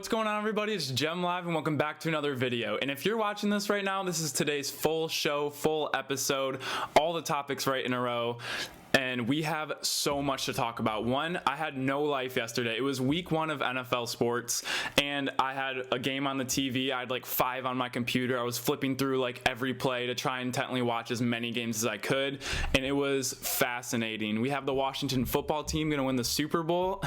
What's going on, everybody? It's Gem Live and welcome back to another video. And if you're watching this right now, this is today's full show, full episode, all the topics right in a row. And we have so much to talk about. One, I had no life yesterday. It was week 1 of NFL sports, and I had a game on the TV. I had like 5 on my computer. I was flipping through like every play to try and intently watch as many games as I could, and it was fascinating. We have the Washington football team going to win the Super Bowl.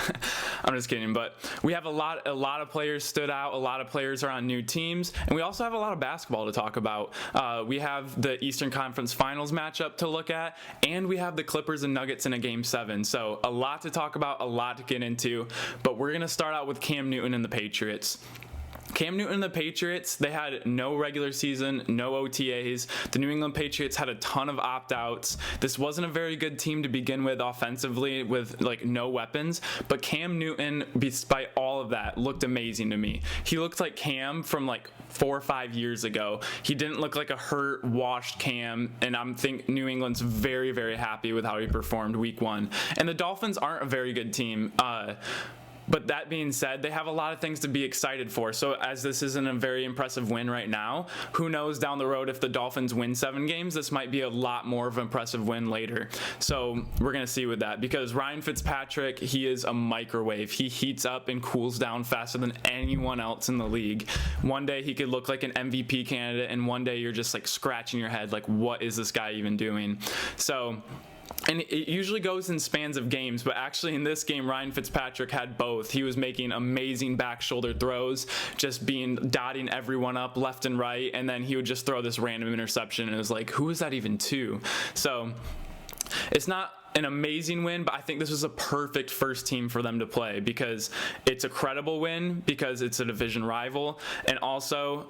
I'm just kidding, but we have a lot of players stood out. A lot of players are on new teams, and we also have a lot of basketball to talk about. We have the Eastern Conference Finals matchup to look at, and we have the Clippers and Nuggets in a game 7. So a lot to talk about, a lot to get into, but we're going to start out with Cam Newton and the Patriots. Cam Newton and the Patriots, they had no regular season, no OTAs. The New England Patriots had a ton of opt-outs. This wasn't a very good team to begin with offensively with like no weapons, but Cam Newton, despite all of that, looked amazing to me. He looked like Cam from like 4 or 5 years ago. He didn't look like a hurt, washed Cam, and I think New England's very, very happy with how he performed week 1. And the Dolphins aren't a very good team. But that being said, they have a lot of things to be excited for. So as this isn't a very impressive win right now, who knows down the road if the Dolphins win 7 games, this might be a lot more of an impressive win later. So we're going to see with that, because Ryan Fitzpatrick, he is a microwave. He heats up and cools down faster than anyone else in the league. One day he could look like an MVP candidate, and one day you're just like scratching your head like, what is this guy even doing? So... And it usually goes in spans of games, but actually in this game, Ryan Fitzpatrick had both. He was making amazing back shoulder throws, just dotting everyone up left and right, and then he would just throw this random interception, and it was like, who is that even to? So it's not an amazing win, but I think this was a perfect first team for them to play, because it's a credible win, because it's a division rival, and also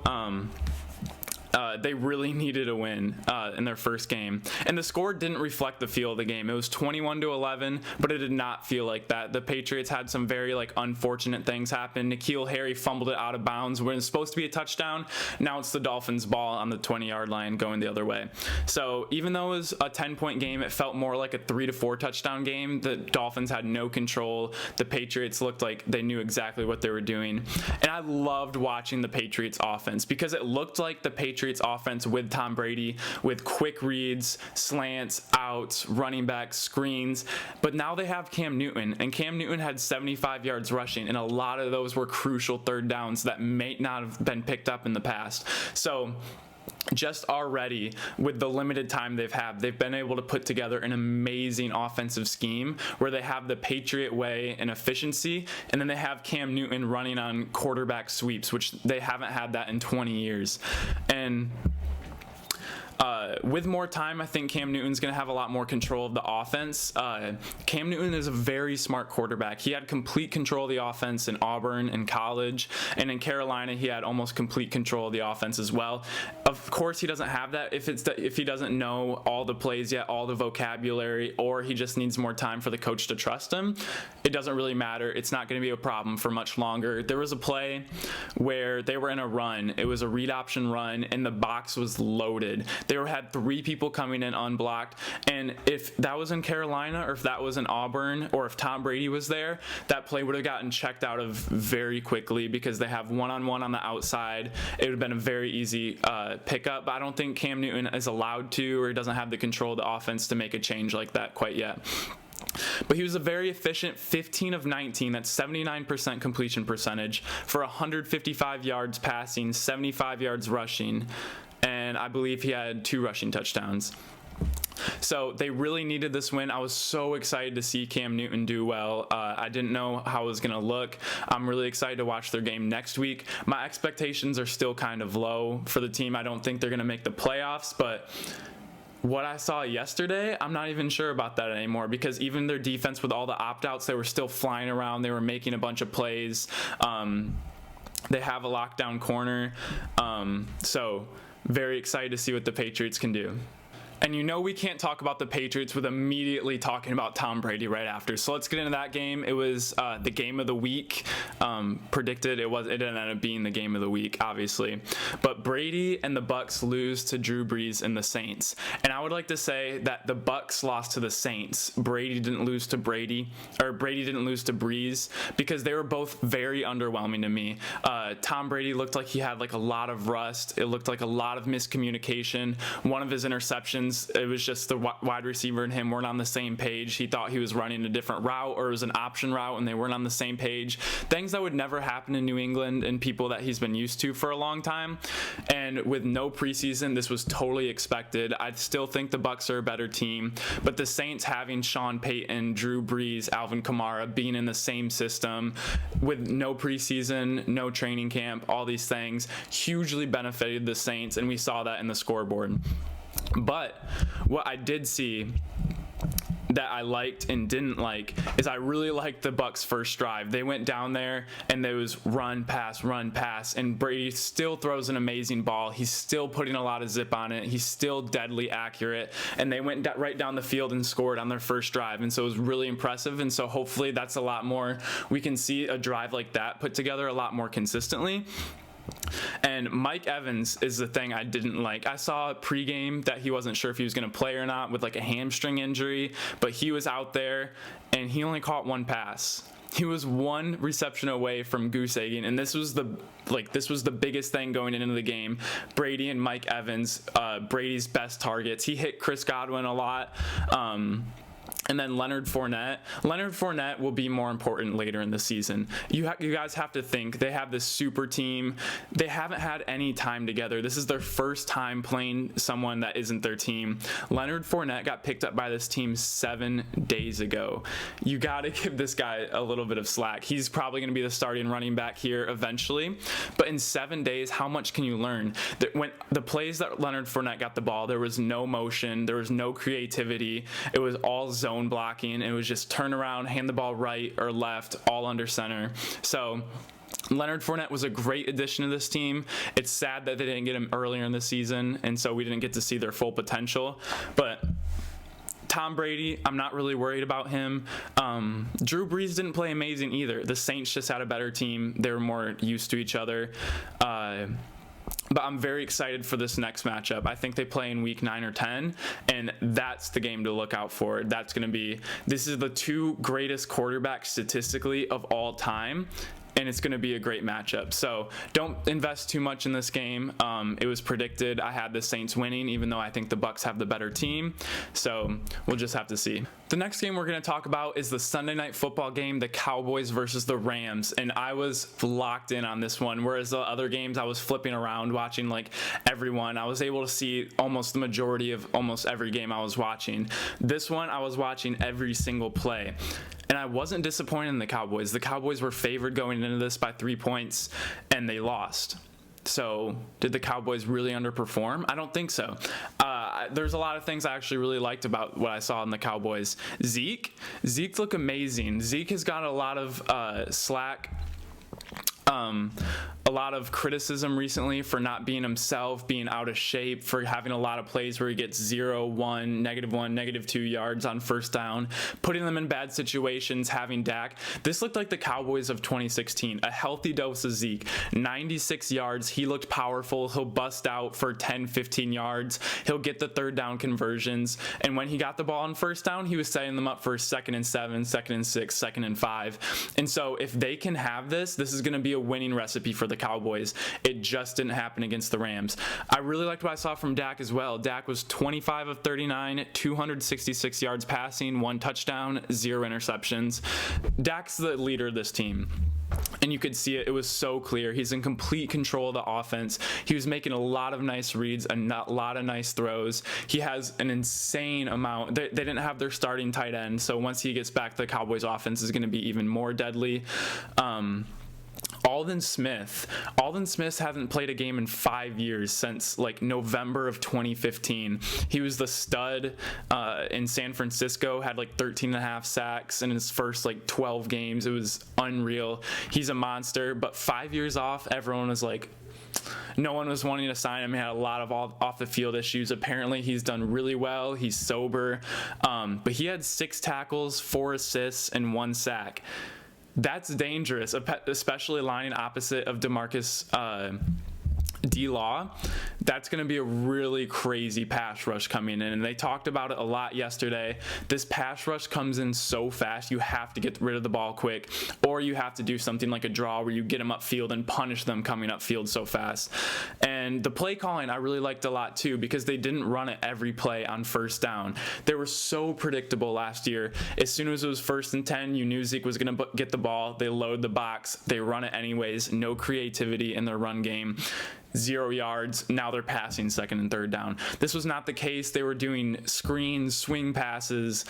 they really needed a win in their first game. And the score didn't reflect the feel of the game. It was 21-11, but it did not feel like that. The Patriots had some very unfortunate things happen. N'Keal Harry fumbled it out of bounds when it's supposed to be a touchdown. Now it's the Dolphins' ball on the 20-yard line going the other way. So even though it was a 10-point game, it felt more like a 3 to 4 touchdown game. The Dolphins had no control. The Patriots looked like they knew exactly what they were doing. And I loved watching the Patriots offense, because it looked like the Patriots offense with Tom Brady, with quick reads, slants, outs, running backs, screens. But now they have Cam Newton, and Cam Newton had 75 yards rushing, and a lot of those were crucial third downs that may not have been picked up in the past. So just already, with the limited time they've been able to put together an amazing offensive scheme where they have the Patriot way and efficiency, and then they have Cam Newton running on quarterback sweeps, which they haven't had that in 20 years. And with more time, I think Cam Newton's going to have a lot more control of the offense. Cam Newton is a very smart quarterback. He had complete control of the offense in Auburn in college, and in Carolina he had almost complete control of the offense as well. Of course, he doesn't have that if he doesn't know all the plays yet, all the vocabulary, or he just needs more time for the coach to trust him. It doesn't really matter. It's not going to be a problem for much longer. There was a play where they were in a run. It was a read option run, and the box was loaded. They had 3 people coming in unblocked, and if that was in Carolina, or if that was in Auburn, or if Tom Brady was there, that play would have gotten checked out of very quickly, because they have one-on-one on the outside. It would have been a very easy pickup, but I don't think Cam Newton is allowed to, or he doesn't have the control of the offense to make a change like that quite yet. But he was a very efficient 15 of 19, that's 79% completion percentage, for 155 yards passing, 75 yards rushing, and I believe he had 2 rushing touchdowns. So they really needed this win. I was so excited to see Cam Newton do well. I didn't know how it was going to look. I'm really excited to watch their game next week. My expectations are still kind of low for the team. I don't think they're going to make the playoffs, but what I saw yesterday, I'm not even sure about that anymore, because even their defense with all the opt-outs, they were still flying around. They were making a bunch of plays. They have a lockdown corner. So very excited to see what the Patriots can do. And you know we can't talk about the Patriots with immediately talking about Tom Brady right after. So let's get into that game. It was the game of the week. Predicted it didn't end up being the game of the week, obviously. But Brady and the Bucs lose to Drew Brees and the Saints. And I would like to say that the Bucs lost to the Saints. Brady didn't lose to Brees, because they were both very underwhelming to me. Tom Brady looked like he had like a lot of rust. It looked like a lot of miscommunication. One of his interceptions, it was just the wide receiver and him weren't on the same page. He thought he was running a different route, or it was an option route, and they weren't on the same page. Things that would never happen in New England and people that he's been used to for a long time. And with no preseason, this was totally expected. I still think the Bucs are a better team, but the Saints having Sean Payton, Drew Brees, Alvin Kamara being in the same system with no preseason, no training camp, all these things hugely benefited the Saints, and we saw that in the scoreboard. But what I did see that I liked and didn't like is I really liked the Bucs' first drive. They went down there and there was run, pass, and Brady still throws an amazing ball. He's still putting a lot of zip on it. He's still deadly accurate, and they went right down the field and scored on their first drive, and so it was really impressive. And so hopefully that's a lot more, we can see a drive like that put together a lot more consistently. And Mike Evans is the thing I didn't like. I saw pregame that he wasn't sure if he was going to play or not with like a hamstring injury, but he was out there and he only caught one pass. He was one reception away from goose egging, and this was the biggest thing going into the game. Brady and Mike Evans, Brady's best targets. He hit Chris Godwin a lot. And then Leonard Fournette. Leonard Fournette will be more important later in the season. You guys have to think, they have this super team. They haven't had any time together. This is their first time playing someone that isn't their team. Leonard Fournette got picked up by this team 7 days ago. You got to give this guy a little bit of slack. He's probably going to be the starting running back here eventually. But in 7 days, how much can you learn? When the plays that Leonard Fournette got the ball, there was no motion. There was no creativity. It was all zone blocking. It was just turn around, hand the ball right or left, all under center. So Leonard Fournette was a great addition to this team. It's sad that they didn't get him earlier in the season, and so we didn't get to see their full potential. But Tom Brady, I'm not really worried about him. Drew Brees didn't play amazing either. The Saints just had a better team. They were more used to each other. But I'm very excited for this next matchup. I think they play in week 9 or 10, and that's the game to look out for. This is the 2 greatest quarterbacks statistically of all time, and it's going to be a great matchup. So don't invest too much in this game. It was predicted. I had the Saints winning, even though I think the Bucs have the better team. So we'll just have to see. The next game we're going to talk about is the Sunday Night Football game, the Cowboys versus the Rams. And I was locked in on this one, whereas the other games I was flipping around watching like everyone. I was able to see almost the majority of almost every game I was watching. This one, I was watching every single play. And I wasn't disappointed in the Cowboys. The Cowboys were favored going into this by 3 points, and they lost. So did the Cowboys really underperform? I don't think so. There's a lot of things I actually really liked about what I saw in the Cowboys. Zeke looked amazing. Zeke has got a lot of slack. A lot of criticism recently for not being himself, being out of shape, for having a lot of plays where he gets 0, 1, -1, -2 yards on first down, putting them in bad situations, having Dak. This looked like the Cowboys of 2016, a healthy dose of Zeke. 96 yards, he looked powerful. He'll bust out for 10, 15 yards. He'll get the third down conversions. And when he got the ball on first down, he was setting them up for 2nd and 7, 2nd and 6, 2nd and 5. And so if they can have this is going to be a winning recipe for the Cowboys. It just didn't happen against the Rams. I really liked what I saw from Dak as well. Dak was 25 of 39, 266 yards passing, 1 touchdown, 0 interceptions. Dak's the leader of this team. And you could see it. It was so clear. He's in complete control of the offense. He was making a lot of nice reads, a lot of nice throws. He has an insane amount. They didn't have their starting tight end, so once he gets back, the Cowboys offense is going to be even more deadly. Aldon Smith hasn't played a game in 5 years, since like November of 2015. He was the stud in San Francisco, had like 13.5 sacks in his first like 12 games. It was unreal. He's a monster, but 5 years off, everyone was like, no one was wanting to sign him. He had a lot of off the field issues. Apparently he's done really well. He's sober. But he had 6 tackles, 4 assists, and 1 sack. That's dangerous, especially lining opposite of DeMarcus D-Law. That's going to be a really crazy pass rush coming in, and they talked about it a lot yesterday. This pass rush comes in so fast, you have to get rid of the ball quick, or you have to do something like a draw where you get them upfield and punish them coming upfield so fast. And the play calling I really liked a lot too, because they didn't run it every play on first down. They were so predictable last year. As soon as it was 1st and 10, you knew Zeke was going to get the ball. They load the box. They run it anyways. No creativity in their run game. 0 yards. Now they're passing 2nd and 3rd down. This was not the case. They were doing screens, swing passes,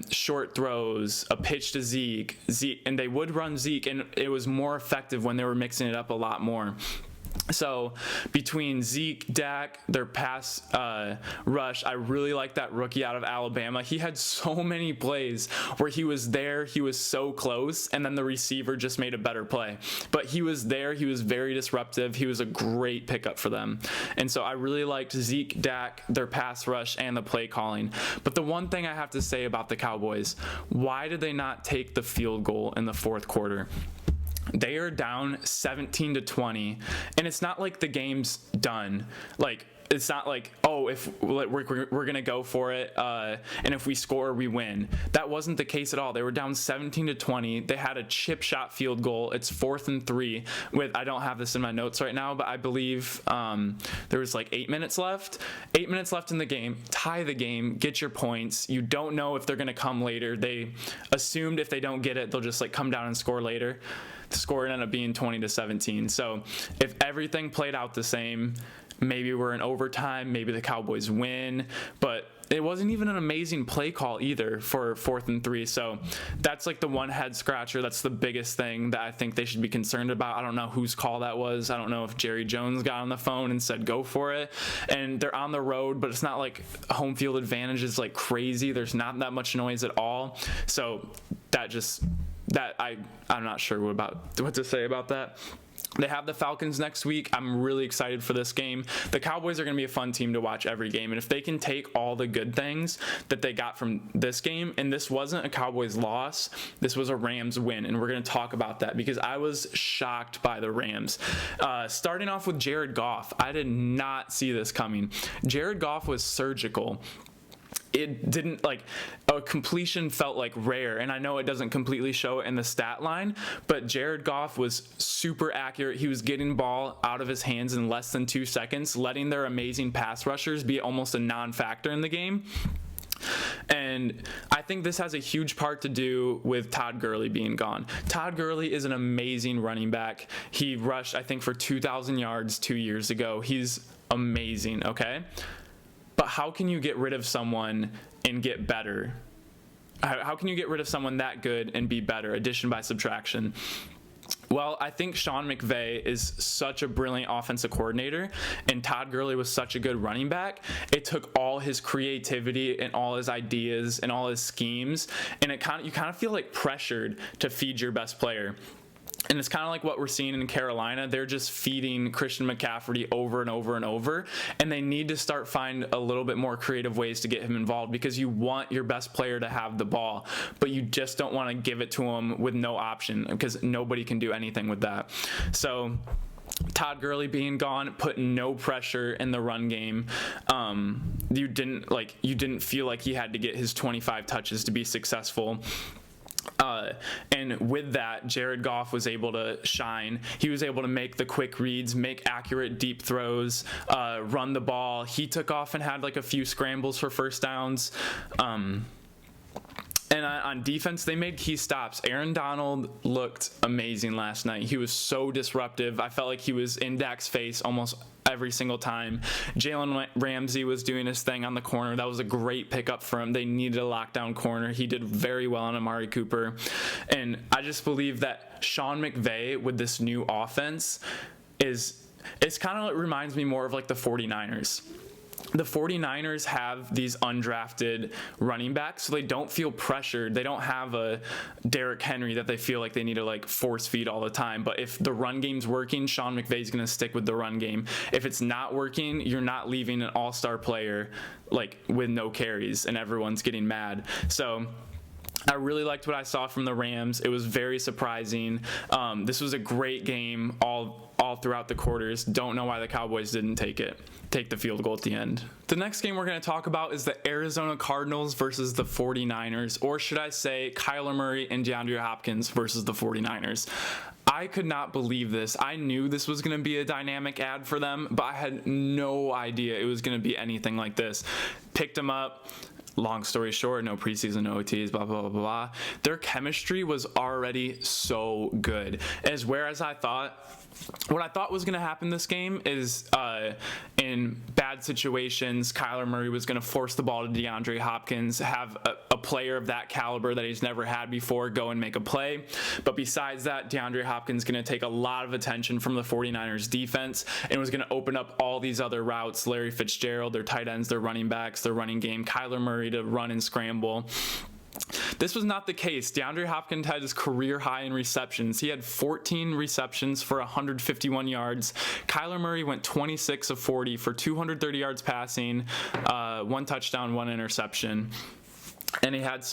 short throws, a pitch to Zeke, and they would run Zeke, and it was more effective when they were mixing it up a lot more. So between Zeke, Dak, their pass rush, I really like that rookie out of Alabama. He had so many plays where he was there, he was so close, and then the receiver just made a better play. But he was there, he was very disruptive, he was a great pickup for them. And so I really liked Zeke, Dak, their pass rush, and the play calling. But the one thing I have to say about the Cowboys, why did they not take the field goal in the 4th quarter? They are down 17-20, and it's not like the game's done. Like, it's not like, oh, if we're going to go for it, and if we score, we win. That wasn't the case at all. They were down 17-20. They had a chip shot field goal. It's 4th and 3. I don't have this in my notes right now, but I believe there was like 8 minutes left. 8 minutes left in the game. Tie the game. Get your points. You don't know if they're going to come later. They assumed if they don't get it, they'll just like come down and score later. The score ended up being 20-17. So if everything played out the same, maybe we're in overtime, maybe the Cowboys win, but it wasn't even an amazing play call either for 4th and 3. So that's like the one head scratcher. That's the biggest thing that I think they should be concerned about. I don't know whose call that was. I don't know if Jerry Jones got on the phone and said, go for it. And they're on the road, but it's not like home field advantage is like crazy. There's not that much noise at all. So I'm not sure what to say about that. They have the Falcons next week. I'm really excited for this game. The Cowboys are going to be a fun team to watch every game. And if they can take all the good things that they got from this game, and this wasn't a Cowboys loss, this was a Rams win. And we're going to talk about that because I was shocked by the Rams. Starting off with Jared Goff, I did not see this coming. Jared Goff was surgical. It didn't, like, a completion felt like rare, and I know it doesn't completely show it in the stat line, but Jared Goff was super accurate. He was getting ball out of his hands in less than 2 seconds, letting their amazing pass rushers be almost a non-factor in the game. And I think this has a huge part to do with Todd Gurley being gone. Todd Gurley is an amazing running back. He rushed, I think, for 2,000 yards 2 years ago. He's amazing, okay? But how can you get rid of someone and get better? How can you get rid of someone that good and be better? Addition by subtraction. Well, I think Sean McVay is such a brilliant offensive coordinator, and Todd Gurley was such a good running back. It took all his creativity and all his ideas and all his schemes, and you kind of feel like pressured to feed your best player. And it's kind of like what we're seeing in Carolina. They're just feeding Christian McCaffrey over and over and over, and they need to start find a little bit more creative ways to get him involved because you want your best player to have the ball, but you just don't want to give it to him with no option because nobody can do anything with that. So Todd Gurley being gone put no pressure in the run game. You didn't feel like he had to get his 25 touches to be successful. And with that, Jared Goff was able to shine. He was able to make the quick reads, make accurate deep throws, run the ball. He took off and had like a few scrambles for first downs. And on defense, they made key stops. Aaron Donald looked amazing last night. He was so disruptive. I felt like he was in Dak's face almost every single time. Jalen Ramsey was doing his thing on the corner. That was a great pickup for him. They needed a lockdown corner. He did very well on Amari Cooper. And I just believe that Sean McVay with this new offense it's kind of, it reminds me more of like the 49ers. the 49ers have these undrafted running backs, so they don't feel pressured. They don't have a Derrick Henry that they feel like they need to like force feed all the time. But if the run game's working, Sean McVay's going to stick with the run game. If it's not working, you're not leaving an all-star player like with no carries and everyone's getting mad. So I really liked what I saw from the Rams. It was very surprising. This was a great game all throughout the quarters. Don't know why the Cowboys didn't take the field goal at the end. The next game we're going to talk about is the Arizona Cardinals versus the 49ers, or should I say Kyler Murray and DeAndre Hopkins versus the 49ers. I could not believe this. I knew this was going to be a dynamic ad for them, but I had no idea it was going to be anything like this. Picked them up. Long story short, no preseason, no OTs, blah, blah, blah, blah. Their chemistry was already so good. Whereas what I thought was going to happen this game is in bad situations, Kyler Murray was going to force the ball to DeAndre Hopkins, have a player of that caliber that he's never had before go and make a play. But besides that, DeAndre Hopkins is going to take a lot of attention from the 49ers defense and was going to open up all these other routes, Larry Fitzgerald, their tight ends, their running backs, their running game, Kyler Murray to run and scramble. This was not the case. DeAndre Hopkins had his career high in receptions. He had 14 receptions for 151 yards. Kyler Murray went 26 of 40 for 230 yards passing, 1 touchdown, 1 interception. And he had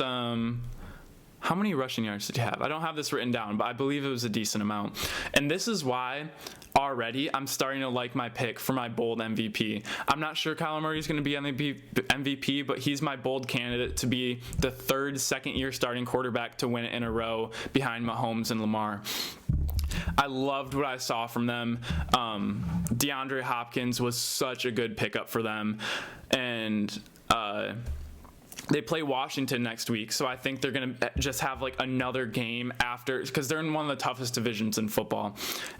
how many rushing yards did he have? I don't have this written down, but I believe it was a decent amount. And this is why already I'm starting to like my pick for my bold MVP. I'm not sure Kyler Murray is going to be MVP, but he's my bold candidate to be the third second-year starting quarterback to win it in a row behind Mahomes and Lamar. I loved what I saw from them. DeAndre Hopkins was such a good pickup for them. And they play Washington next week, so I think they're going to just have like another game after, because they're in one of the toughest divisions in football.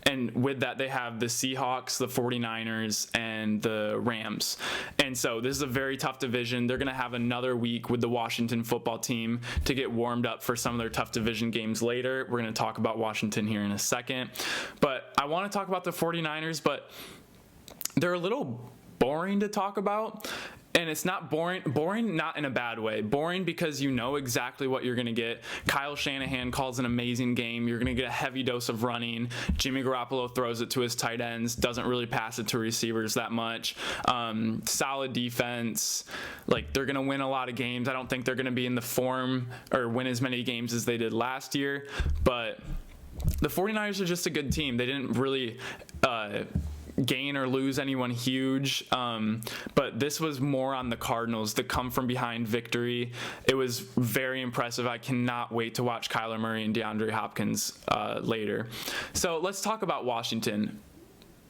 And with that, they have the Seahawks, the 49ers, and the Rams. And so this is a very tough division. They're going to have another week with the Washington football team to get warmed up for some of their tough division games later. We're going to talk about Washington here in a second. But I want to talk about the 49ers, but they're a little boring to talk about. And it's not boring not in a bad way. Boring because you know exactly what you're going to get. Kyle Shanahan calls an amazing game. You're going to get a heavy dose of running. Jimmy Garoppolo throws it to his tight ends, doesn't really pass it to receivers that much. Solid defense. Like, they're going to win a lot of games. I don't think they're going to be in the form or win as many games as they did last year. But the 49ers are just a good team. They didn't really gain or lose anyone huge, but this was more on the Cardinals, the come from behind victory. It was very impressive. I cannot wait to watch Kyler Murray and DeAndre Hopkins later. So let's talk about Washington.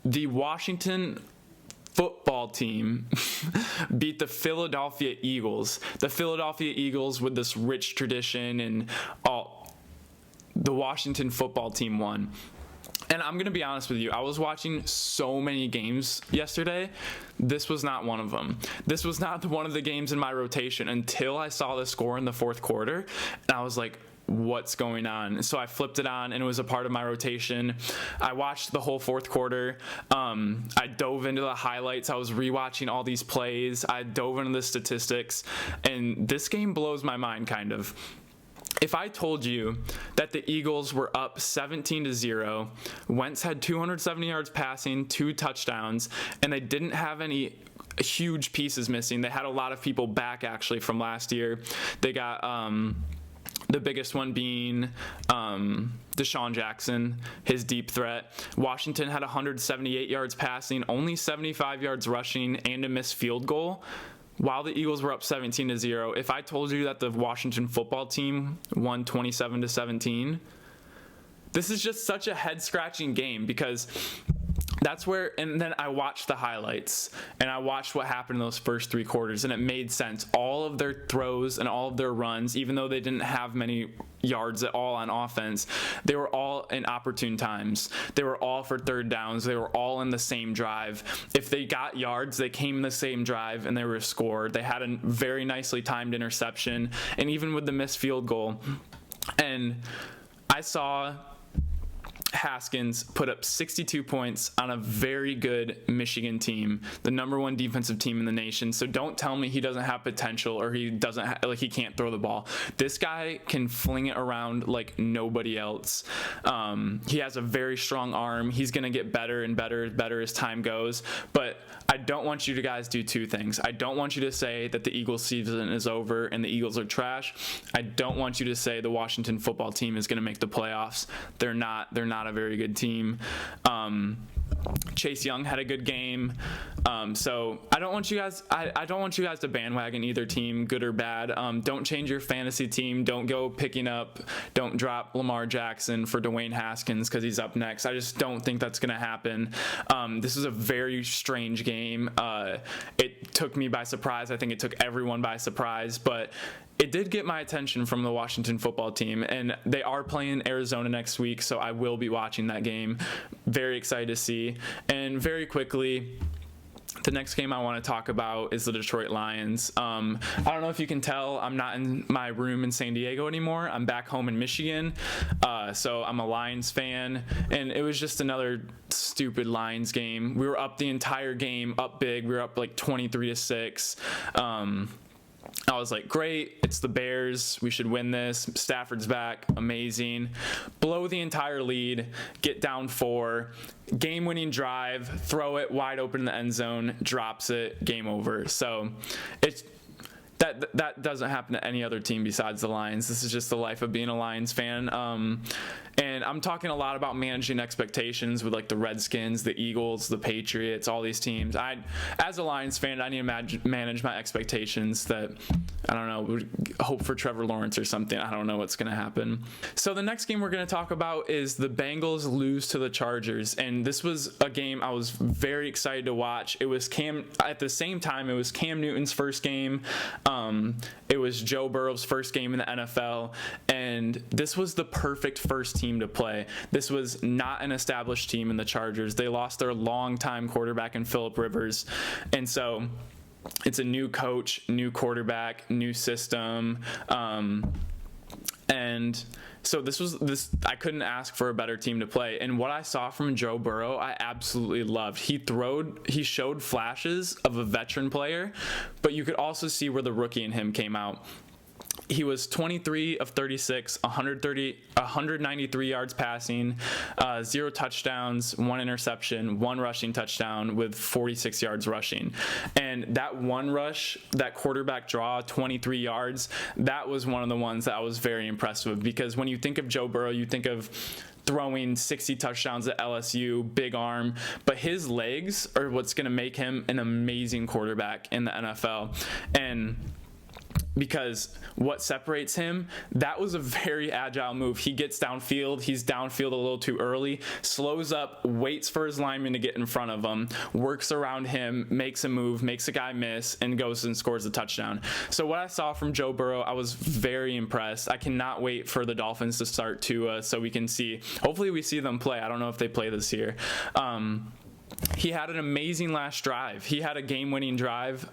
The Washington football team beat the Philadelphia Eagles. The Philadelphia Eagles, with this rich tradition and all, the Washington football team won. And I'm going to be honest with you, I was watching so many games yesterday. This was not one of them. This was not one of the games in my rotation until I saw the score in the fourth quarter. And I was like, what's going on? So I flipped it on and it was a part of my rotation. I watched the whole fourth quarter. I dove into the highlights. I was rewatching all these plays. I dove into the statistics. And this game blows my mind, kind of. If I told you that the Eagles were up 17-0, Wentz had 270 yards passing, 2 touchdowns, and they didn't have any huge pieces missing. They had a lot of people back, actually, from last year. They got the biggest one being Deshaun Jackson, his deep threat. Washington had 178 yards passing, only 75 yards rushing, and a missed field goal, while the Eagles were up 17-0. If I told you that the Washington football team won 27-17, this is just such a head-scratching game, because that's where, and then I watched the highlights and I watched what happened in those first 3 quarters, and it made sense. All of their throws and all of their runs, even though they didn't have many yards at all on offense, they were all in opportune times. They were all for third downs. They were all in the same drive. If they got yards, they came in the same drive and they were scored. They had a very nicely timed interception, and even with the missed field goal. And I saw Haskins put up 62 points on a very good Michigan team, the number 1 defensive team in the nation. So don't tell me he doesn't have potential or he can't throw the ball. This guy can fling it around like nobody else. He has a very strong arm. He's going to get better and better as time goes. But I don't want you to guys do 2 things. I don't want you to say that the Eagles season is over and the Eagles are trash. I don't want you to say the Washington football team is going to make the playoffs. They're not a very good team. Chase Young had a good game. So I don't want you guys to bandwagon either team, good or bad. Don't change your fantasy team. Don't drop Lamar Jackson for Dwayne Haskins because he's up next. I just don't think that's going to happen. This is a very strange game. It took me by surprise. I think it took everyone by surprise, but it did get my attention from the Washington football team, and they are playing Arizona next week, so I will be watching that game. Very excited to see. And very quickly, the next game I want to talk about is the Detroit Lions. I don't know if you can tell, I'm not in my room in San Diego anymore. I'm back home in Michigan, so I'm a Lions fan, and it was just another stupid Lions game. We were up the entire game, up big. We were up like 23-6. I was like, great, it's the Bears. We should win this. Stafford's back. Amazing. Blow the entire lead. Get down 4. Game-winning drive. Throw it wide open in the end zone. Drops it. Game over. So it's that doesn't happen to any other team besides the Lions. This is just the life of being a Lions fan. And I'm talking a lot about managing expectations with like the Redskins, the Eagles, the Patriots, all these teams. As a Lions fan, I need to manage my expectations that, I don't know, hope for Trevor Lawrence or something. I don't know what's going to happen. So the next game we're going to talk about is the Bengals lose to the Chargers. And this was a game I was very excited to watch. It was at the same time, it was Cam Newton's first game. It was Joe Burrow's first game in the NFL. And this was the perfect first team to play. This was not an established team in the Chargers. They lost their longtime quarterback in Phillip Rivers. And so it's a new coach, new quarterback, new system. And so I couldn't ask for a better team to play. And what I saw from Joe Burrow, I absolutely loved. He showed flashes of a veteran player, but you could also see where the rookie in him came out. He was 23 of 36, 193 yards passing, 0 touchdowns, 1 interception, 1 rushing touchdown with 46 yards rushing. And that one rush, that quarterback draw, 23 yards, that was one of the ones that I was very impressed with, because when you think of Joe Burrow, you think of throwing 60 touchdowns at LSU, big arm, but his legs are what's going to make him an amazing quarterback in the NFL. And because what separates him, that was a very agile move. He gets downfield. He's downfield a little too early, slows up, waits for his lineman to get in front of him, works around him, makes a move, makes a guy miss, and goes and scores a touchdown. So what I saw from Joe Burrow, I was very impressed. I cannot wait for the Dolphins to start Tua so we can see. Hopefully we see them play. I don't know if they play this year. He had an amazing last drive. He had a game-winning drive.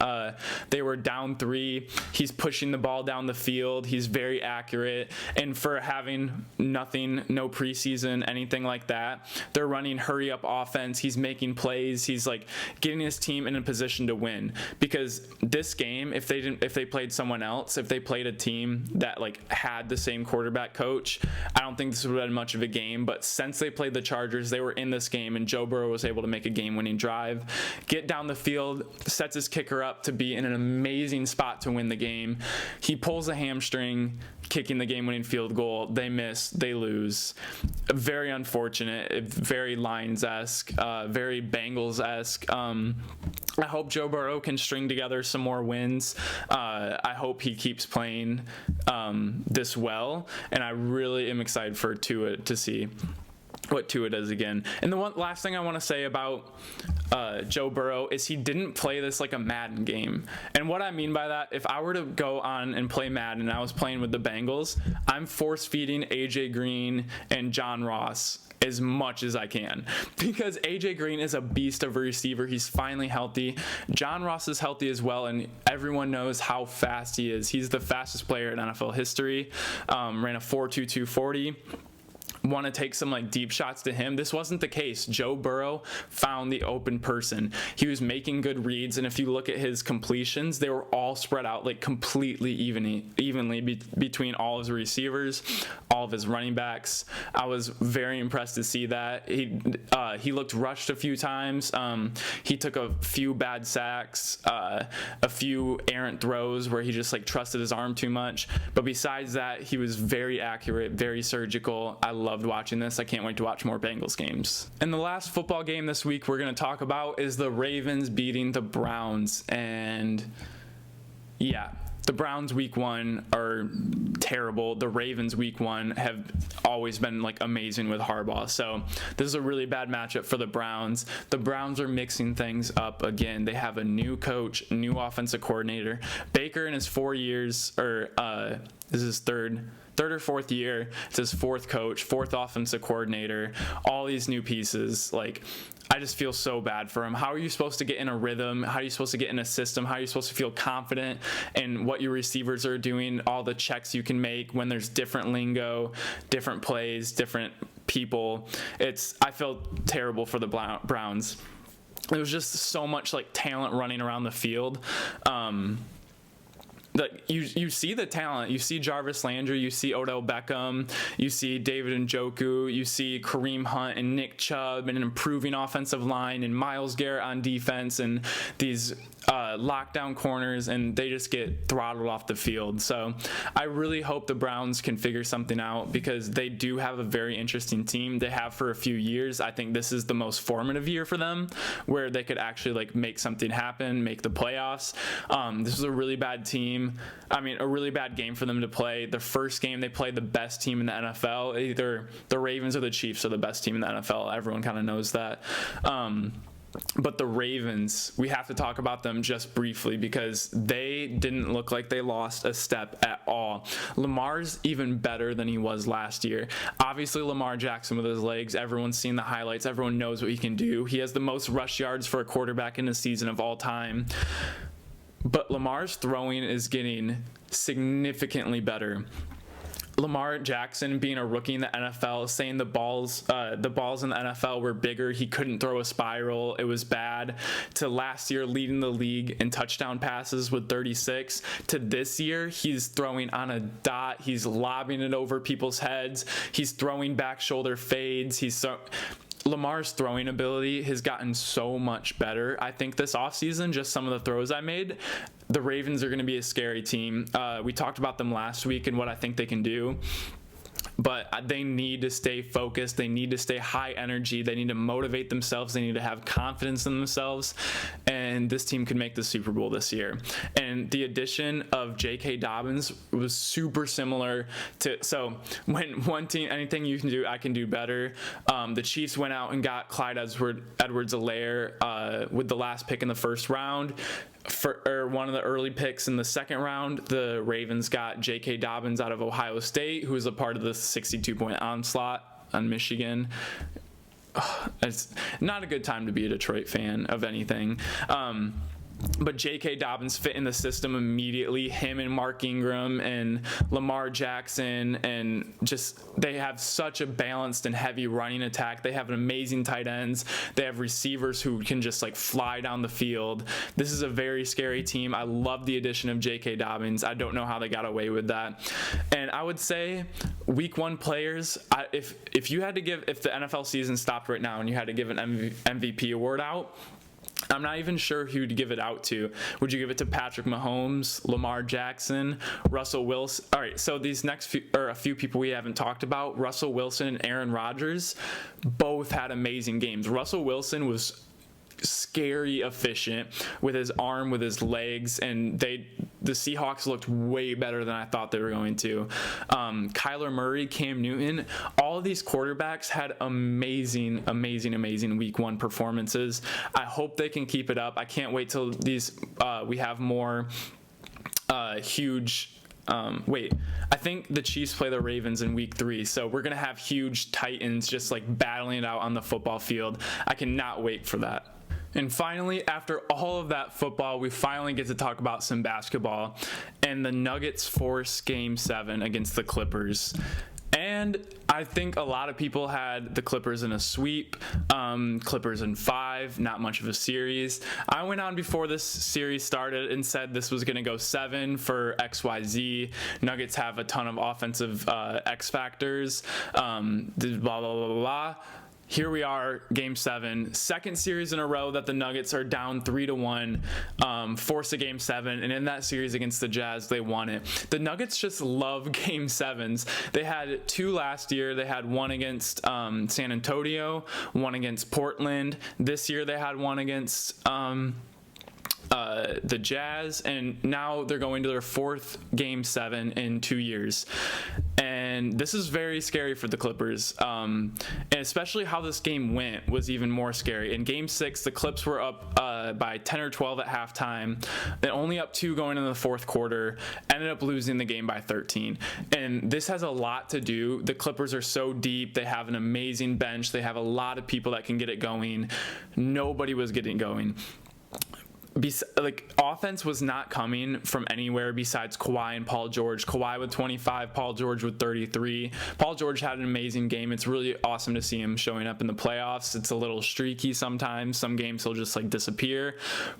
They were down 3. He's pushing the ball down the field. He's very accurate. And for having nothing, no preseason, anything like that, they're running hurry-up offense. He's making plays. He's like getting his team in a position to win. Because this game, if they played someone else, if they played a team that like had the same quarterback coach, I don't think this would have been much of a game. But since they played the Chargers, they were in this game, and Joe Burrow was able to make a game-winning drive, get down the field, sets his kicker up to be in an amazing spot to win the game. He pulls a hamstring, kicking the game-winning field goal. They miss, they lose. Very unfortunate, very Lions-esque, very Bengals-esque. I hope Joe Burrow can string together some more wins. I hope he keeps playing this well, and I really am excited for Tua to see what Tua does again. And the one last thing I want to say about Joe Burrow is he didn't play this like a Madden game. And what I mean by that, if I were to go on and play Madden and I was playing with the Bengals, I'm force-feeding AJ Green and John Ross as much as I can, because AJ Green is a beast of a receiver. He's finally healthy. John Ross is healthy as well, and everyone knows how fast he is. He's the fastest player in NFL history. Ran a 4.22 40. want to take some like deep shots to him. This wasn't the case. Joe Burrow found the open person. He was making good reads, and if you look at his completions, they were all spread out like completely evenly between all his receivers, all of his running backs. I was very impressed to see that. He looked rushed a few times. He took a few bad sacks, a few errant throws where he just like trusted his arm too much. But besides that, he was very accurate, very surgical. I loved watching this. I can't wait to watch more Bengals games. And the last football game this week we're going to talk about is the Ravens beating the Browns. And yeah, the Browns week 1 are terrible. The Ravens week 1 have always been like amazing with Harbaugh. So this is a really bad matchup for the Browns. The Browns are mixing things up again. They have a new coach, new offensive coordinator. Baker in his 4 years, or this is his third or fourth year. It's his fourth coach, fourth offensive coordinator, all these new pieces. Like, I just feel so bad for him. How are you supposed to get in a rhythm? How are you supposed to get in a system? How are you supposed to feel confident in what your receivers are doing, all the checks you can make when there's different lingo, different plays, different people? I feel terrible for the Browns. There was just so much like talent running around the field. You see the talent. You see Jarvis Landry. You see Odell Beckham. You see David Njoku. You see Kareem Hunt and Nick Chubb and an improving offensive line and Myles Garrett on defense and these lockdown corners, and they just get throttled off the field. So I really hope the Browns can figure something out, because they do have a very interesting team. They have for a few years. I think this is the most formative year for them, where they could actually like make something happen, make the playoffs. This was a really bad team. I mean, a really bad game for them to play. The first game they played the best team in the NFL. Either the Ravens or the Chiefs are the best team in the NFL. Everyone kind of knows that. But the Ravens, we have to talk about them just briefly, because they didn't look like they lost a step at all. Lamar's even better than he was last year. Obviously, Lamar Jackson with his legs, everyone's seen the highlights. Everyone knows what he can do. He has the most rush yards for a quarterback in a season of all time. But Lamar's throwing is getting significantly better. Lamar Jackson, being a rookie in the NFL, saying the balls in the NFL were bigger. He couldn't throw a spiral. It was bad. To last year, leading the league in touchdown passes with 36. To this year, he's throwing on a dot. He's lobbing it over people's heads. He's throwing back shoulder fades. Lamar's throwing ability has gotten so much better. I think this offseason, just some of the throws I made, the Ravens are going to be a scary team. We talked about them last week and what I think they can do. But they need to stay focused. They need to stay high energy. They need to motivate themselves. They need to have confidence in themselves. And this team can make the Super Bowl this year. And the addition of J.K. Dobbins was super similar to, so when one team, anything you can do, I can do better. The Chiefs went out and got Clyde Edwards-Helaire with the last pick in the first round. Or one of the early picks in the second round, the Ravens got J.K. Dobbins out of Ohio State, who was a part of the 62-point onslaught on Michigan. It's not a good time to be a Detroit fan of anything. But J.K. Dobbins fit in the system immediately. Him and Mark Ingram and Lamar Jackson, and just they have such a balanced and heavy running attack. They have an amazing tight ends. They have receivers who can just like fly down the field. This is a very scary team. I love the addition of J.K. Dobbins. I don't know how they got away with that. And I would say week 1 players, if you had to give, if the NFL season stopped right now and you had to give an MVP award out, I'm not even sure who to give it out to. Would you give it to Patrick Mahomes, Lamar Jackson, Russell Wilson? All right, so these next few, or a few people we haven't talked about, Russell Wilson and Aaron Rodgers, both had amazing games. Russell Wilson was scary efficient with his arm, with his legs, and the Seahawks looked way better than I thought they were going to. Kyler Murray, Cam Newton, all of these quarterbacks had amazing week 1 performances. I hope they can keep it up. I can't wait till we have more huge. I think the Chiefs play the Ravens in week 3, so we're going to have huge Titans just like battling it out on the football field. I cannot wait for that. And finally, after all of that football, we finally get to talk about some basketball, and the Nuggets force Game 7 against the Clippers. And beforehand, I think a lot of people had the Clippers in a sweep, Clippers in 5, not much of a series. I went on before this series started and said this was going to go 7 for XYZ. Nuggets have a ton of offensive X factors, blah, blah, blah, blah, blah. Here we are, Game 7, second series in a row that the Nuggets are down 3-1, force a Game 7, and in that series against the Jazz, they won it. The Nuggets just love Game 7s. They had 2 last year. They had one against San Antonio, one against Portland. This year they had one against the Jazz, and now they're going to their 4th Game 7 in 2 years. And this is very scary for the Clippers, and especially how this game went was even more scary. In Game 6, the Clips were up by 10 or 12 at halftime, then only up 2 going into the 4th quarter, ended up losing the game by 13. And this has a lot to do. The Clippers are so deep. They have an amazing bench. They have a lot of people that can get it going. Nobody was getting going. Offense was not coming from anywhere besides Kawhi and Paul George. Kawhi with 25, Paul George with 33. Paul George had an amazing game. It's really awesome to see him showing up in the playoffs. It's a little streaky sometimes. Some games he'll just disappear.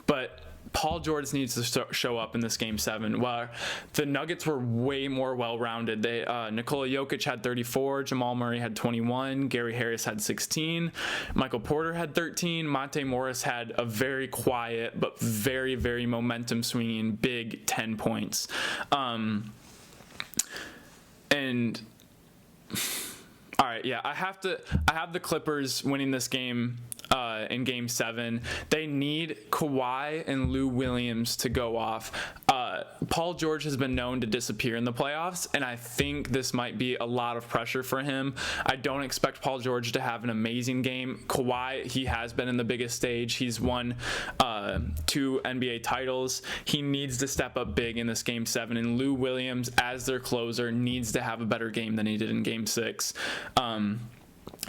But Paul George needs to show up in this Game 7, where the Nuggets were way more well-rounded. Nikola Jokic had 34, Jamal Murray had 21, Gary Harris had 16, Michael Porter had 13, Monte Morris had a very quiet but very, very momentum-swinging big 10 points. And all right, yeah, I have the Clippers winning this game in Game 7. They need Kawhi and Lou Williams to go off. Paul George has been known to disappear in the playoffs, and I think this might be a lot of pressure for him. I don't expect Paul George to have an amazing game. Kawhi, he has been in the biggest stage. He's won 2 NBA titles. He needs to step up big in this Game 7, and Lou Williams, as their closer, needs to have a better game than he did in Game 6.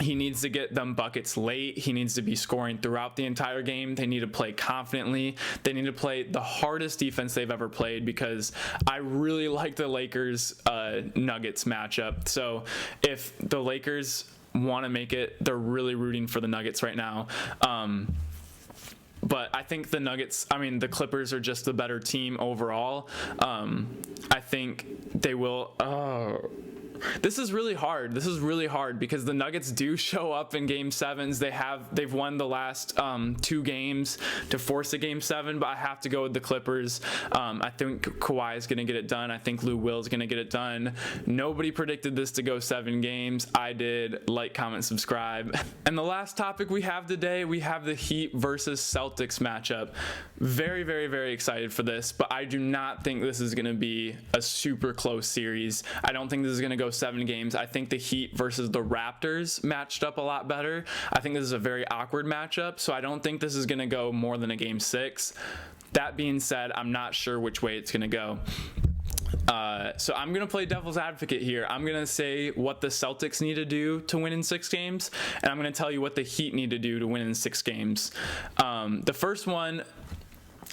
He needs to get them buckets late. He needs to be scoring throughout the entire game. They need to play confidently. They need to play the hardest defense they've ever played, because I really like the Lakers-Nuggets matchup. So if the Lakers want to make it, they're really rooting for the Nuggets right now. But I think the Clippers are just the better team overall. I think they will... This is really hard. Because the Nuggets do show up in Game 7s. They've won the last 2 games to force a Game 7, but I have to go with the Clippers. I think Kawhi is going to get it done. I think Lou Will is going to get it done. Nobody predicted this to go 7 games. I did. Like, comment, subscribe. And the last topic we have today, we have the Heat versus Celtics matchup. Very, very, very excited for this, but I do not think this is going to be a super close series. I don't think this is going to go 7 games. I think the Heat versus the Raptors matched up a lot better. I think this is a very awkward matchup, so I don't think this is going to go more than a Game 6. That being said, I'm not sure which way it's going to go. So I'm going to play devil's advocate here. I'm going to say what the Celtics need to do to win in 6 games, and I'm going to tell you what the Heat need to do to win in 6 games. The first one,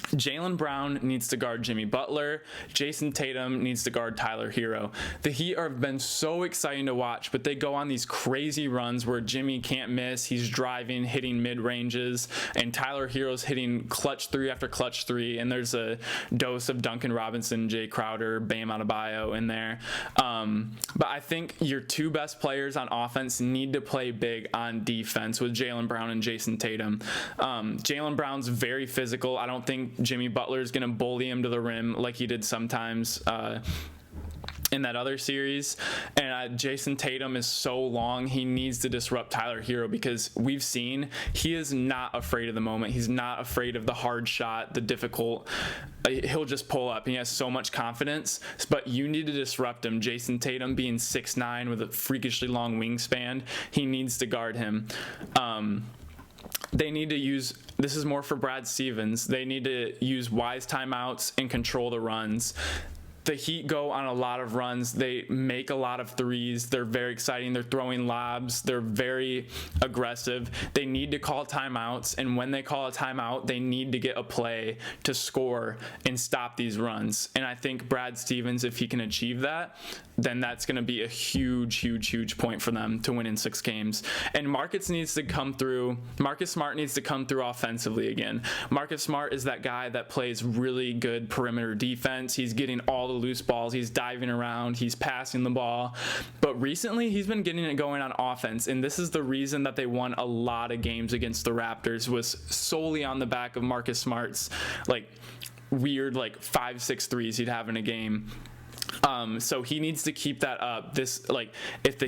Jaylen Brown needs to guard Jimmy Butler. Jason Tatum needs to guard Tyler Hero. The Heat have been so exciting to watch, but they go on these crazy runs where Jimmy can't miss. He's driving, hitting mid-ranges, and Tyler Hero's hitting clutch 3 after clutch 3, and there's a dose of Duncan Robinson, Jay Crowder, Bam Adebayo in there. But I think your 2 best players on offense need to play big on defense with Jaylen Brown and Jason Tatum. Jaylen Brown's very physical. I don't think Jimmy Butler is going to bully him to the rim like he did sometimes in that other series. And Jason Tatum is so long, he needs to disrupt Tyler Hero, because we've seen he is not afraid of the moment. He's not afraid of the hard shot, the difficult. He'll just pull up. He has so much confidence, but you need to disrupt him. Jason Tatum, being 6'9" with a freakishly long wingspan, he needs to guard him. They need to use, this is more for Brad Stevens, they need to use wise timeouts and control the runs. the Heat go on a lot of runs. They make a lot of threes. They're very exciting. They're throwing lobs. They're very aggressive. They need to call timeouts, and when they call a timeout, they need to get a play to score and stop these runs. And I think Brad Stevens, if he can achieve that, then that's going to be a huge point for them to win in 6 games. And Marcus Smart needs to come through offensively again. Marcus Smart is that guy that plays really good perimeter defense. He's getting all the loose balls. He's diving around. He's passing the ball. But recently, he's been getting it going on offense. And this is the reason that they won a lot of games against the Raptors, was solely on the back of Marcus Smart's weird 5-6 threes he'd have in a game. So he needs to keep that up. If the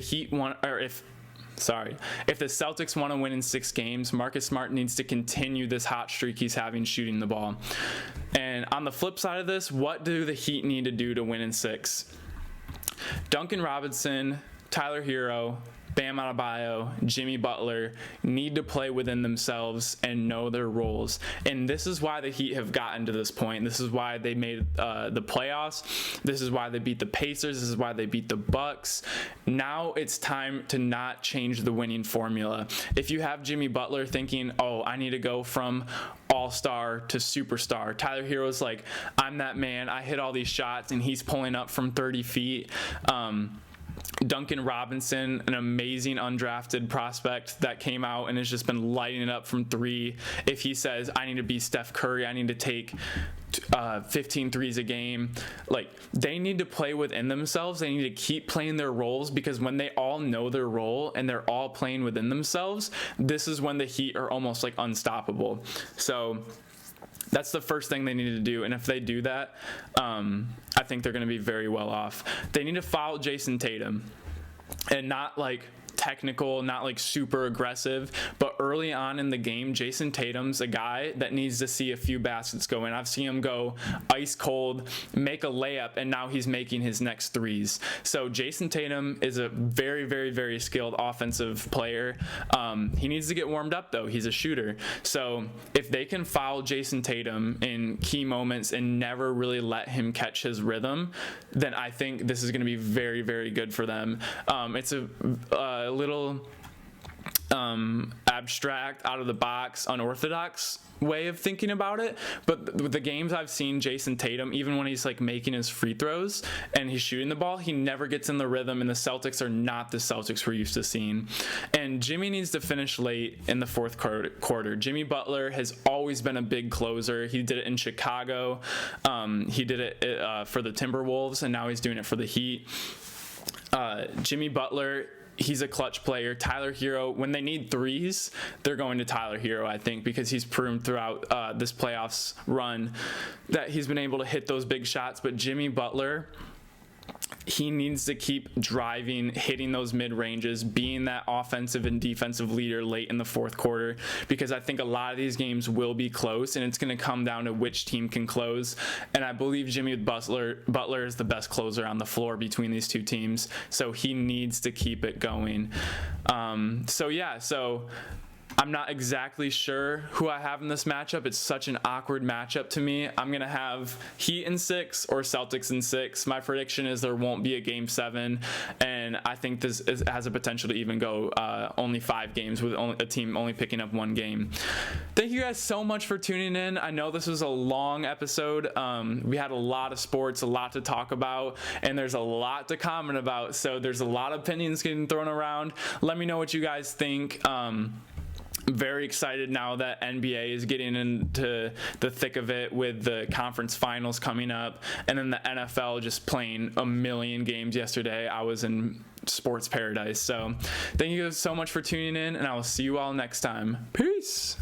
Celtics want to win in 6 games, Marcus Smart needs to continue this hot streak he's having shooting the ball. And on the flip side of this, what do the Heat need to do to win in 6? Duncan Robinson, Tyler Hero, Bam Adebayo, Jimmy Butler need to play within themselves and know their roles. And this is why the Heat have gotten to this point. This is why they made the playoffs. This is why they beat the Pacers. This is why they beat the Bucs. Now it's time to not change the winning formula. If you have Jimmy Butler thinking, oh, I need to go from all-star to superstar. Tyler Hero's like, I'm that man. I hit all these shots, and he's pulling up from 30 feet. Duncan Robinson, an amazing undrafted prospect that came out and has just been lighting it up from 3. If he says, I need to be Steph Curry, I need to take 15 threes a game, they need to play within themselves. They need to keep playing their roles, because when they all know their role and they're all playing within themselves, this is when the Heat are almost unstoppable. So that's the first thing they need to do. And if they do that, I think they're going to be very well off. They need to foul Jason Tatum, and not technical, not super aggressive, but early on in the game, Jason Tatum's a guy that needs to see a few baskets go in. I've seen him go ice cold, make a layup, and now he's making his next threes. So Jason Tatum is a very skilled offensive player. He needs to get warmed up, though. He's a shooter. So if they can foul Jason Tatum in key moments and never really let him catch his rhythm, then I think this is going to be very good for them. It's a little abstract, out of the box, unorthodox way of thinking about it, but with the games I've seen Jason Tatum, even when he's making his free throws and he's shooting the ball, he never gets in the rhythm, and the Celtics are not the Celtics we're used to seeing. And Jimmy needs to finish late in the fourth quarter. Jimmy Butler has always been a big closer. He did it in Chicago. He did it for the Timberwolves, and now he's doing it for the Heat. Jimmy Butler, he's a clutch player. Tyler Hero, when they need threes, they're going to Tyler Hero, I think, because he's proven throughout this playoffs run that he's been able to hit those big shots. But Jimmy Butler, he needs to keep driving, hitting those mid-ranges, being that offensive and defensive leader late in the fourth quarter, because I think a lot of these games will be close, and it's going to come down to which team can close. And I believe Jimmy Butler is the best closer on the floor between these two teams, so he needs to keep it going. So I'm not exactly sure who I have in this matchup. It's such an awkward matchup to me. I'm going to have Heat in 6 or Celtics in 6. My prediction is there won't be a Game 7, and I think this has a potential to even go only 5 games with a team only picking up 1 game. Thank you guys so much for tuning in. I know this was a long episode. We had a lot of sports, a lot to talk about, and there's a lot to comment about, so there's a lot of opinions getting thrown around. Let me know what you guys think. Very excited now that NBA is getting into the thick of it with the conference finals coming up, and then the NFL just playing a million games yesterday. I was in sports paradise. So thank you guys so much for tuning in, and I will see you all next time. Peace.